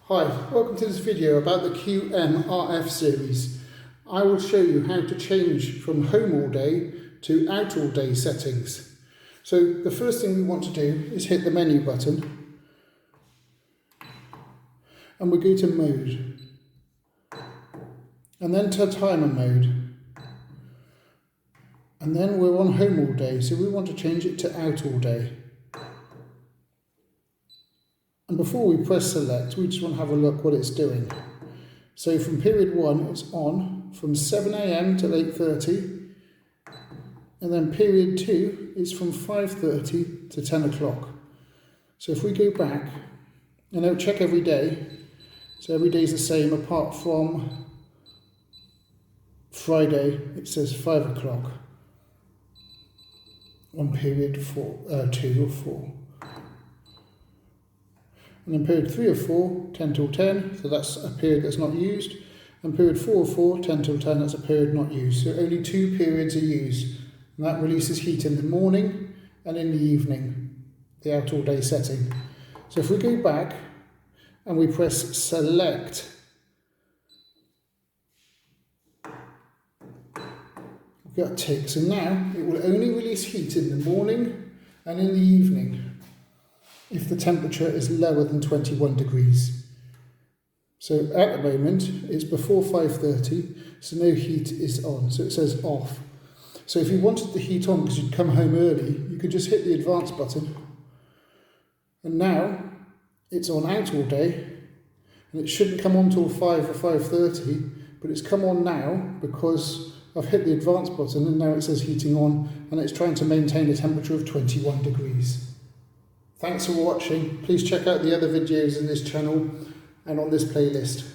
Hi, welcome to this video about the QMRF series. I will show you how to change from home all day to out all day settings. So the first thing we want to do is hit the menu button and we go to mode and then to timer mode, and then we're on home all day, so we want to change it to out all day. And before we press select, we just want to have a look what it's doing. So from period 1, it's on from 7 AM till 8:30, and then period 2 is from 5:30 to 10 o'clock. So if we go back, and I'll check every day, so every day is the same apart from Friday, it says 5 o'clock on period 2 or 4. And then period 3 or 4, 10 till 10, so that's a period that's not used. And period 4 or 4, 10 till 10, that's a period not used. So only 2 periods are used. And that releases heat in the morning and in the evening, the out all day setting. So if we go back and we press select, we've got a tick. So now it will only release heat in the morning and in the evening if the temperature is lower than 21 degrees. So at the moment it's before 5:30, so no heat is on, so it says off. So if you wanted the heat on because you'd come home early, you could just hit the advance button, and now it's on out all day, and it shouldn't come on till 5 or 5:30, but it's come on now because I've hit the advance button and now it says heating on, and it's trying to maintain a temperature of 21 degrees. Thanks for watching. Please check out the other videos in this channel and on this playlist.